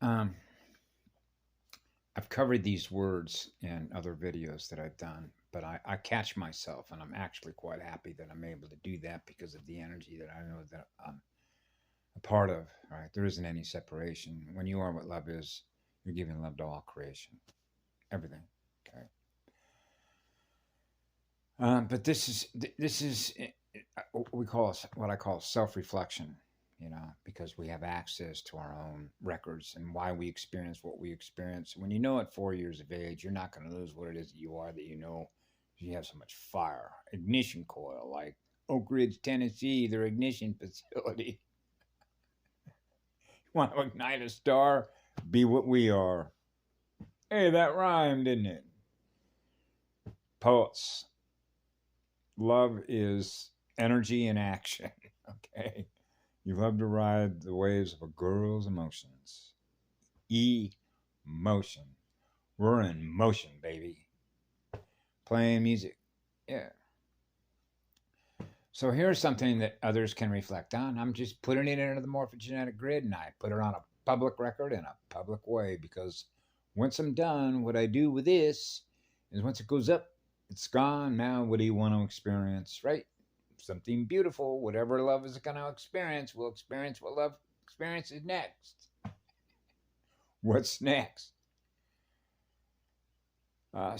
Um, I've covered these words in other videos that I've done, but I catch myself, and I'm actually quite happy that I'm able to do that because of the energy that I know that I'm a part of. Right? There isn't any separation. When you are what love is, you're giving love to all creation, everything. Okay. But this is we call what I call self-reflection, because we have access to our own records and why we experience what we experience. When you know at 4 years of age, you're not going to lose what it is that you are, that you have so much fire. Ignition coil, like Oak Ridge, Tennessee, their ignition facility. You want to ignite a star? Be what we are. Hey, that rhymed, didn't it? Poets. Love is energy in action. Okay. You love to ride the waves of a girl's emotions. Emotion. We're in motion, baby. Playing music. Yeah. So here's something that others can reflect on. I'm just putting it into the morphogenetic grid, and I put it on a public record in a public way, because once I'm done, what I do with this is once it goes up, it's gone. Now, what do you want to experience, right? Something beautiful. Whatever love is going to experience, we'll experience what love experiences next. What's next? I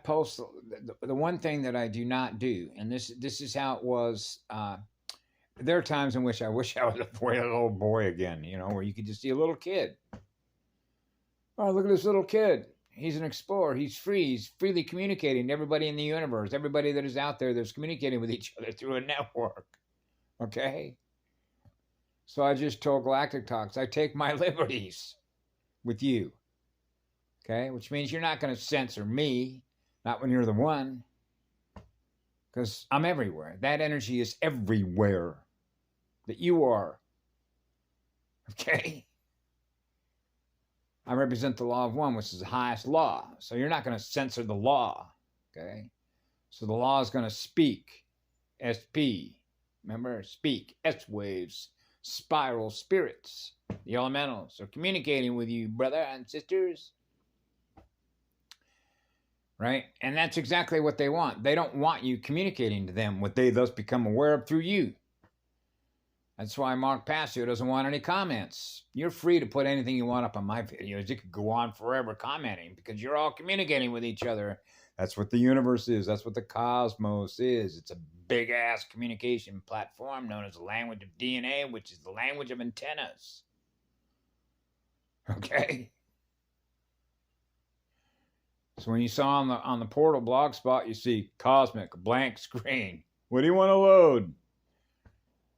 post the one thing that I do not do, and this is how it was. There are times in which I wish I was a little boy again, where you could just see a little kid. Oh, look at this little kid. He's an explorer. He's free. He's freely communicating to everybody in the universe, everybody that is out there that's communicating with each other through a network. Okay? So I just told Galactic Talks, I take my liberties with you. Okay? Which means you're not going to censor me, not when you're the one, because I'm everywhere. That energy is everywhere that you are. Okay? I represent the law of one, which is the highest law. So you're not going to censor the law. Okay? So the law is going to speak. SP. Remember? Speak. S waves. Spiral spirits. The elementals are communicating with you, brother and sisters. Right? And that's exactly what they want. They don't want you communicating to them what they thus become aware of through you. That's why Mark Passio doesn't want any comments. You're free to put anything you want up on my videos. You could go on forever commenting because you're all communicating with each other. That's what the universe is. That's what the cosmos is. It's a big-ass communication platform known as the language of DNA, which is the language of antennas. Okay? So when you saw on the portal blog spot, you see cosmic blank screen. What do you want to load?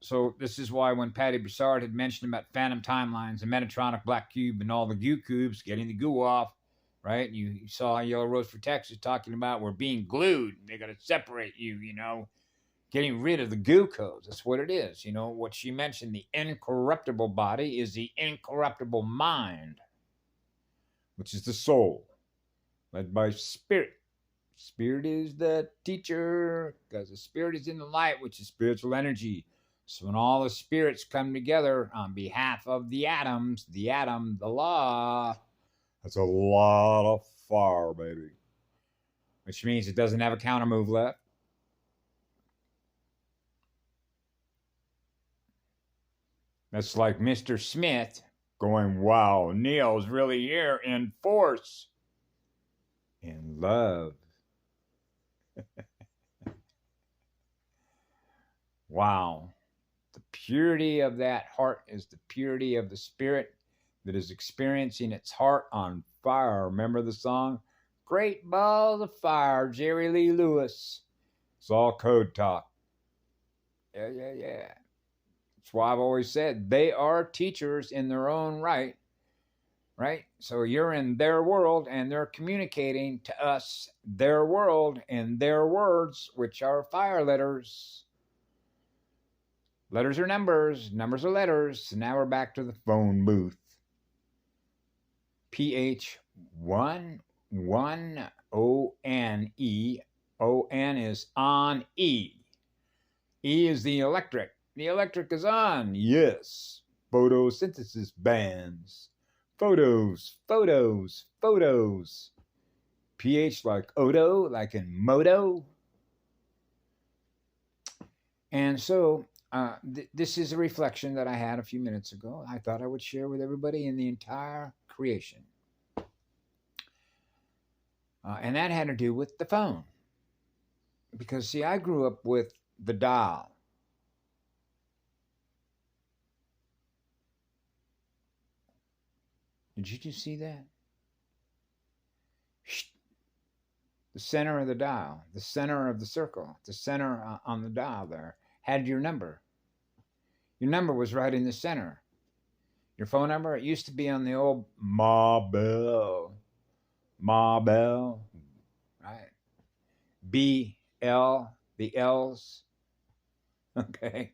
So this is why when Patty Broussard had mentioned about phantom timelines and Metatronic Black Cube and all the goo cubes getting the goo off, right? You saw Yellow Rose for Texas talking about we're being glued. They got to separate you, getting rid of the goo codes. That's what it is. What she mentioned, the incorruptible body is the incorruptible mind, which is the soul, led by spirit. Spirit is the teacher because the spirit is in the light, which is spiritual energy. So when all the spirits come together on behalf of the atoms, the atom, the law, that's a lot of fire, baby. Which means it doesn't have a counter move left. That's like Mr. Smith going, wow, Neil's really here in force, in love. Wow. The purity of that heart is the purity of the spirit that is experiencing its heart on fire. Remember the song? Great Balls of Fire, Jerry Lee Lewis. It's all code talk. Yeah. That's why I've always said they are teachers in their own right. Right? So you're in their world and they're communicating to us their world in their words, which are fire letters. Letters are numbers, numbers are letters. So now we're back to the phone booth. PH11ONE. ON is on E. E is the electric. The electric is on. Yes. Photosynthesis bands. Photos, photos, photos. PH like Odo, like in Moto. And so this is a reflection that I had a few minutes ago. I thought I would share with everybody in the entire creation. And that had to do with the phone. Because, see, I grew up with the dial. Did you just see that? The center of the dial, the center of the circle, the center on the dial there had your number. Your number was right in the center. Your phone number, it used to be on the old Ma Bell, right? B-L, the L's. Okay.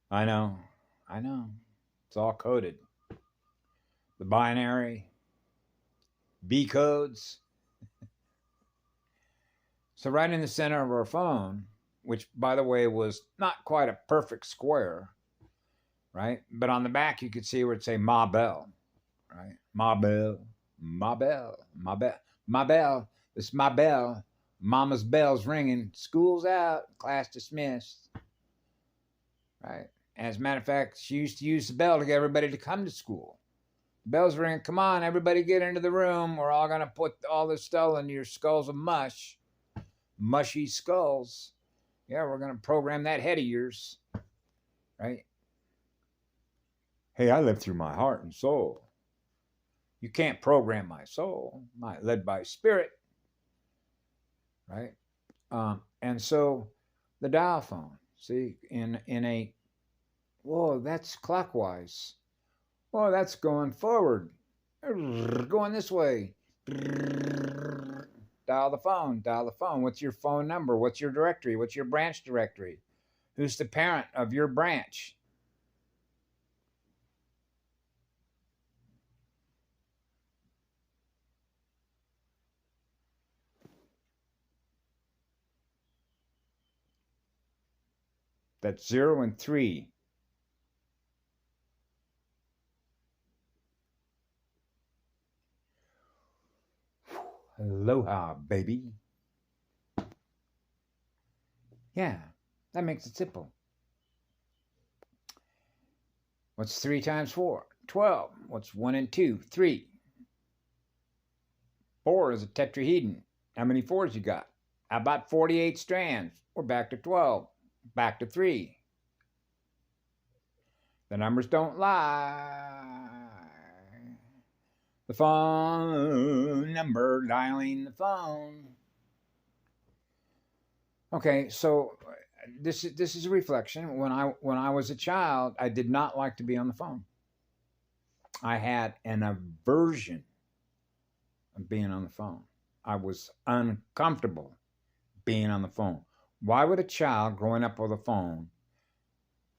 I know. It's all coded. The binary, B codes. So right in the center of our phone, which, by the way, was not quite a perfect square, right? But on the back, you could see where it say Ma Bell, right? Ma Bell, Ma Bell, Ma Bell, Ma Bell. This is my bell. Mama's bell's ringing. School's out. Class dismissed. Right? As a matter of fact, she used to use the bell to get everybody to come to school. The bell's ringing. Come on, everybody get into the room. We're all going to put all this stuff into your skulls of mush. Mushy skulls. Yeah, we're going to program that head of yours. Right? Hey, I live through my heart and soul. You can't program my soul. Led by spirit. Right? And so the dial phone, see, in a, whoa, that's clockwise. Whoa, that's going forward. Going this way. Dial the phone. What's your phone number? What's your directory? What's your branch directory? Who's the parent of your branch? That's 0 and 3. Aloha, baby. Yeah, that makes it simple. What's 3 times 4? 12. What's 1 and 2? 3. 4 is a tetrahedron. How many 4s you got? How about 48 strands? We're back to 12. Back to 3. The numbers don't lie. The phone number, dialing the phone. Okay, so this is a reflection. When I was a child, I did not like to be on the phone. I had an aversion of being on the phone. I was uncomfortable being on the phone. Why would a child growing up with a phone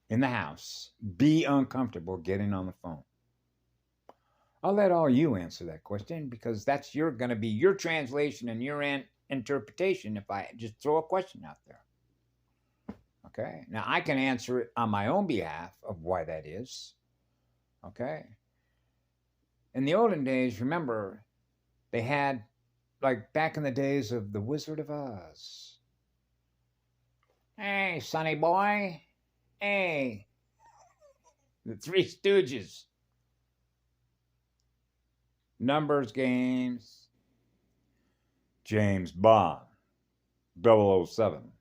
in the house be uncomfortable getting on the phone? I'll let all you answer that question because that's going to be your translation and your interpretation if I just throw a question out there. Okay? Now, I can answer it on my own behalf of why that is. Okay? In the olden days, remember, they had, like back in the days of The Wizard of Oz. Hey, sonny boy. Hey. The Three Stooges. Numbers games. James Bond. 007.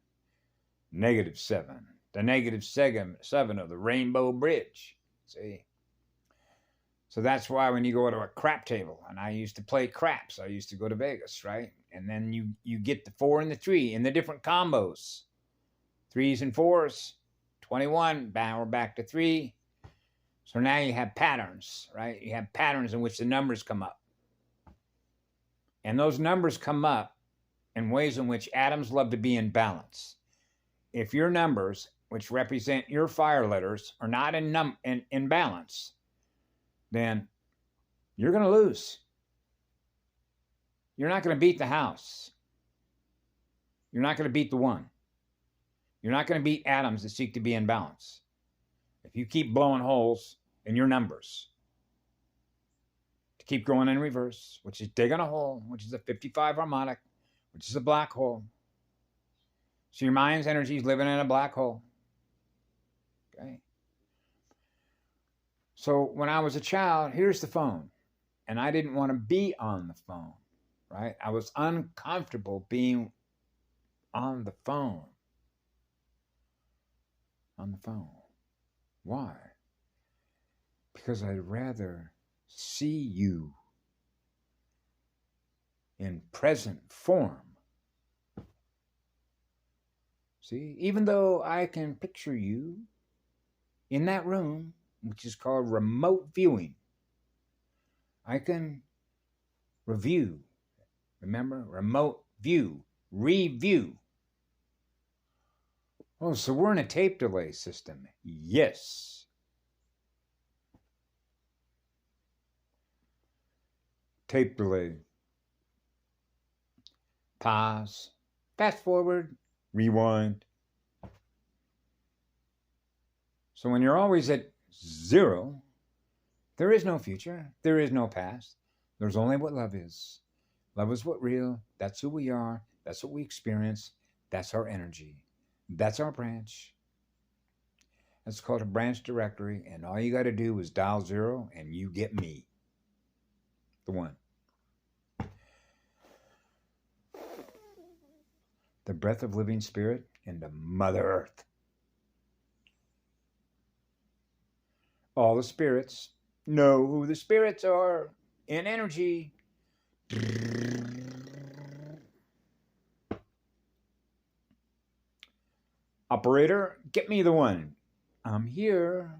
-7. The -7 of the Rainbow Bridge. See? So that's why when you go to a crap table, and I used to play craps, I used to go to Vegas, right? And then you get the 4 and the 3 in the different combos. 3s and 4s, 21, bam, we're back to 3. So now you have patterns, right? You have patterns in which the numbers come up. And those numbers come up in ways in which atoms love to be in balance. If your numbers, which represent your fire letters, are not in balance, then you're going to lose. You're not going to beat the house. You're not going to beat the 1. You're not going to beat atoms that seek to be in balance. If you keep blowing holes and your numbers to keep going in reverse, which is digging a hole, which is a 55 harmonic, which is a black hole. So your mind's energy is living in a black hole. Okay. So when I was a child, here's the phone. And I didn't want to be on the phone, right? I was uncomfortable being on the phone. On the phone. Why? Because I'd rather see you in present form. See, even though I can picture you in that room, which is called remote viewing, I can review. Remember? Remote view. Review. Oh, so we're in a tape delay system. Yes. Tape delay. Pause. Fast forward. Rewind. So when you're always at 0, there is no future. There is no past. There's only what love is. Love is what real. That's who we are. That's what we experience. That's our energy. That's our branch. That's called a branch directory. And all you got to do is dial 0 and you get me. The one. The breath of living spirit into Mother Earth. All the spirits know who the spirits are in energy. Operator, get me the one. I'm here.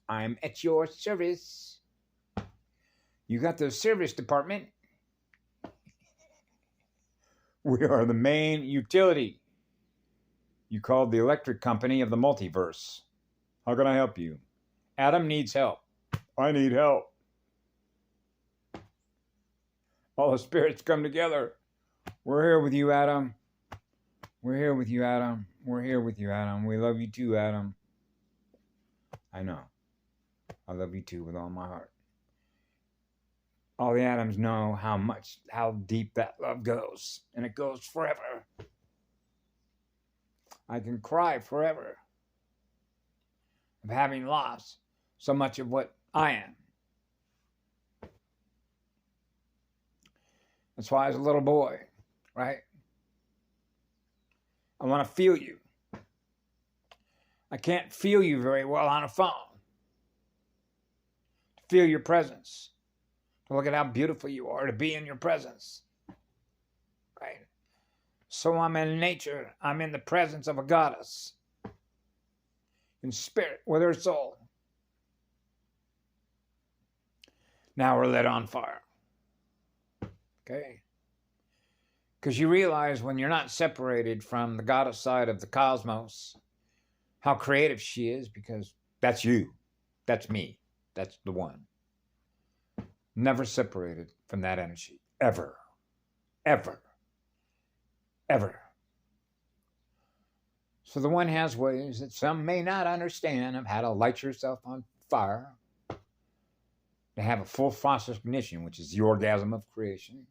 I'm at your service. You got the service department. We are the main utility. You called the electric company of the multiverse. How can I help you? Adam needs help. I need help. All the spirits come together. We're here with you, Adam. We're here with you, Adam. We're here with you, Adam. We love you too, Adam. I know. I love you too with all my heart. All the Adams know how deep that love goes. And it goes forever. I can cry forever of having lost so much of what I am. That's why as a little boy, right? I want to feel you. I can't feel you very well on a phone. To feel your presence. To look at how beautiful you are, to be in your presence. Right? So I'm in nature. I'm in the presence of a goddess. In spirit, with her soul. Now we're lit on fire. Okay? Because you realize when you're not separated from the goddess side of the cosmos, how creative she is, because that's you. That's me. That's the one. Never separated from that energy. Ever. Ever. Ever. So the one has ways that some may not understand of how to light yourself on fire, to have a full phosphorus ignition, which is the orgasm of creation,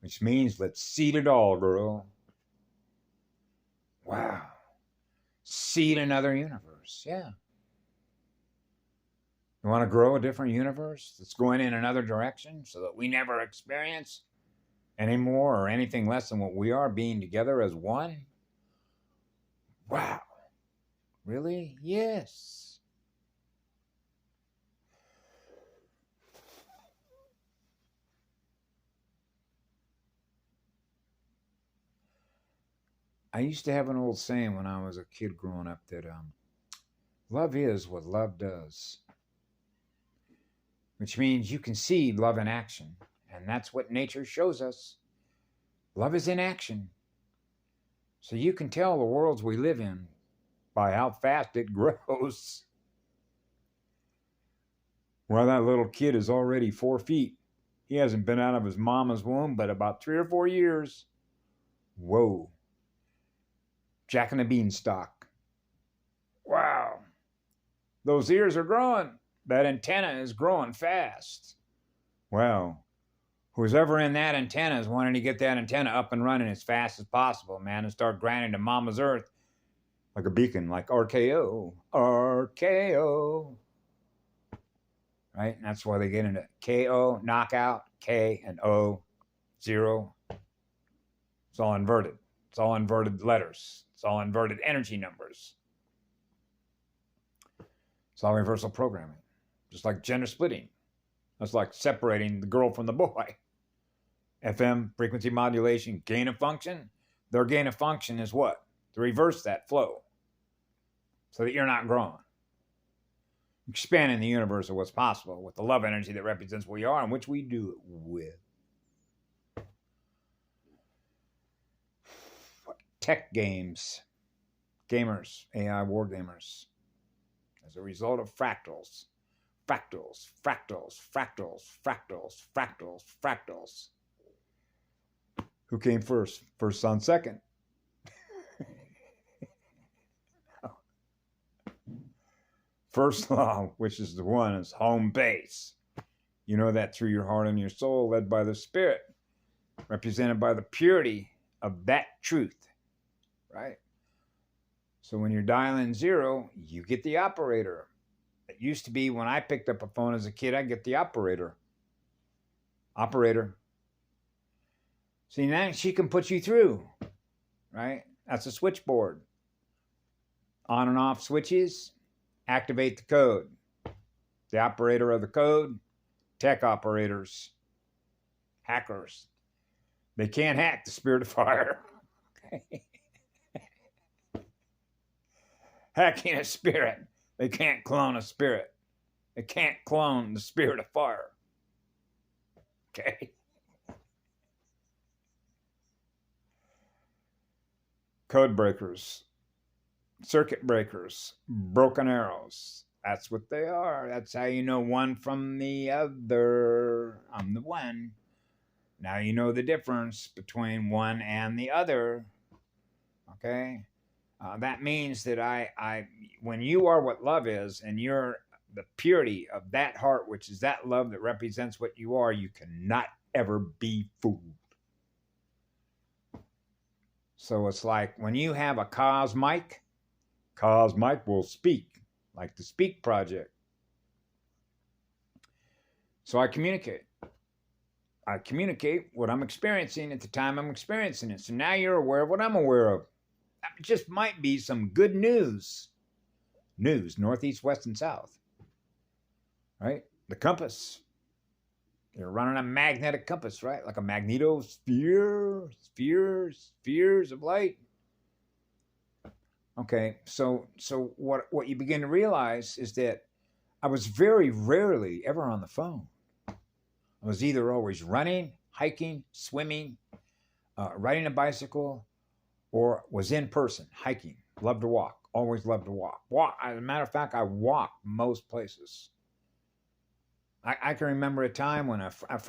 which means let's seed it all, girl. Wow. Seed another universe. Yeah. You want to grow a different universe that's going in another direction so that we never experience any more or anything less than what we are, being together as one? Wow. Really? Yes. I used to have an old saying when I was a kid growing up that love is what love does. Which means you can see love in action. And that's what nature shows us. Love is in action. So you can tell the worlds we live in by how fast it grows. Well, that little kid is already 4 feet. He hasn't been out of his mama's womb but about 3 or 4 years. Whoa. Jack and the Beanstalk. Wow. Those ears are growing. That antenna is growing fast. Well, who's ever in that antenna is wanting to get that antenna up and running as fast as possible, man, and start grinding to Mama's Earth like a beacon, like RKO. RKO. Right? And that's why they get into KO, knockout, K and O, 0. It's all inverted. It's all inverted letters. It's all inverted energy numbers. It's all reversal programming. Just like gender splitting. That's like separating the girl from the boy. FM, frequency modulation, gain of function. Their gain of function is what? To reverse that flow so that you're not growing. Expanding the universe of what's possible with the love energy that represents what we are and which we do it with. Tech games. Gamers, AI war gamers. As a result of fractals. Fractals, fractals, fractals, fractals, fractals, fractals. Who came first? First on second. First law, which is the one, is home base. You know that through your heart and your soul, led by the Spirit, represented by the purity of that truth, right? So when you're dialing 0, you get the operator. It used to be when I picked up a phone as a kid, I'd get the operator. Operator. See, now she can put you through, right? That's a switchboard. On and off switches. Activate the code. The operator of the code, tech operators, hackers. They can't hack the spirit of fire. Okay. Hacking a spirit. They can't clone a spirit. They can't clone the spirit of fire. Okay. Code breakers. Circuit breakers, broken arrows. That's what they are. That's how you know one from the other. I'm the one. Now you know the difference between one and the other. Okay? That means that when you are what love is and you're the purity of that heart, which is that love that represents what you are, you cannot ever be fooled. So it's like when you have a cosmic will speak, like the Speak Project. So I communicate. I communicate what I'm experiencing at the time I'm experiencing it. So now you're aware of what I'm aware of. That just might be some good news. News, northeast, west, and south. Right? The compass. You're running a magnetic compass, right? Like a magnetosphere, spheres of light. Okay, so what you begin to realize is that I was very rarely ever on the phone. I was either always running, hiking, swimming, riding a bicycle, or was in person, hiking. Loved to walk, always loved to walk. As a matter of fact, I walked most places. I can remember a time when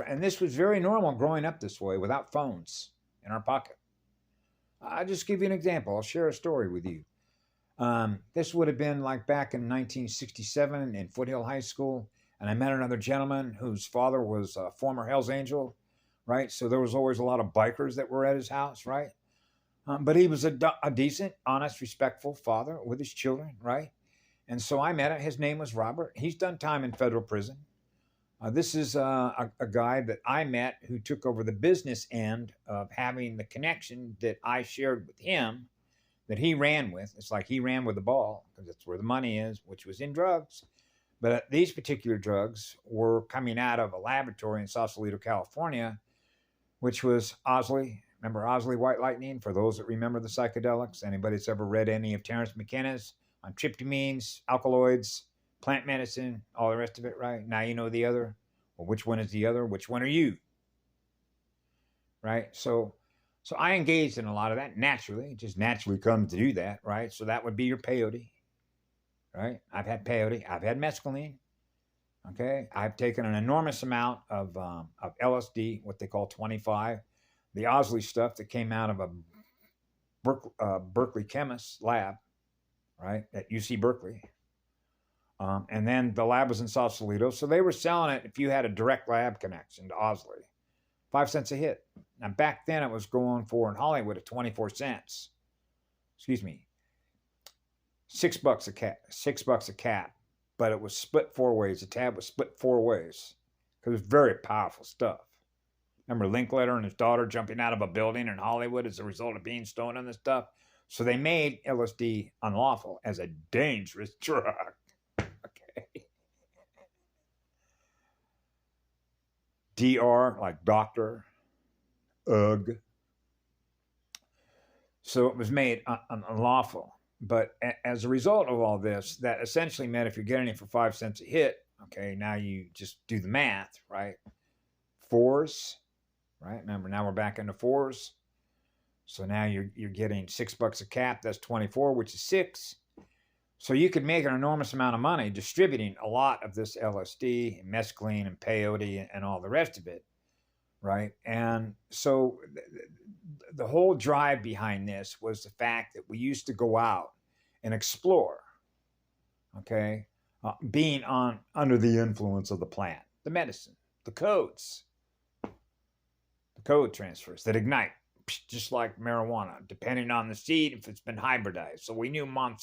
and this was very normal growing up this way without phones in our pocket. I'll just give you an example. I'll share a story with you. This would have been like back in 1967 in Foothill High School, and I met another gentleman whose father was a former Hells Angel, right? So there was always a lot of bikers that were at his house, right? But he was a decent, honest, respectful father with his children, right? And so I met him. His name was Robert. He's done time in federal prison. This is a guy that I met who took over the business end of having the connection that I shared with him, that he ran with. It's like he ran with the ball because that's where the money is, which was in drugs. But these particular drugs were coming out of a laboratory in Sausalito, California, which was Osley. Remember Osley White Lightning? For those that remember the psychedelics, anybody that's ever read any of Terence McKenna's on tryptamines, alkaloids, plant medicine, all the rest of it, right? Now you know the other. Well, which one is the other? Which one are you? Right? So I engaged in a lot of that naturally. It just naturally comes to do that, right? So that would be your peyote, right? I've had peyote. I've had mescaline. Okay? I've taken an enormous amount of LSD, what they call 25, the Osley stuff that came out of a Berkeley chemist lab, right, at UC Berkeley. And then the lab was in Sausalito, so they were selling it if you had a direct lab connection to Osley. 5 cents a hit. Now, back then, it was going for in Hollywood at 24 cents. Excuse me. $6 a cap. $6 a cap. But it was split 4 ways. The tab was split 4 ways. Because it was very powerful stuff. Remember Linklater and his daughter jumping out of a building in Hollywood as a result of being stoned on this stuff? So they made LSD unlawful as a dangerous drug. Okay. DR, like doctor. Ugh. So it was made unlawful. But as a result of all this, that essentially meant if you're getting it for 5 cents a hit, okay, now you just do the math, right? 4s, right? Remember, now we're back into 4s. So now you're getting $6 a cap. That's 24, which is 6. So you could make an enormous amount of money distributing a lot of this LSD and mescaline and peyote and all the rest of it, right? And so the whole drive behind this was the fact that we used to go out and explore, okay, being under the influence of the plant, the medicine, the codes, the code transfers that ignite, just like marijuana, depending on the seed, if it's been hybridized. So we knew Monsanto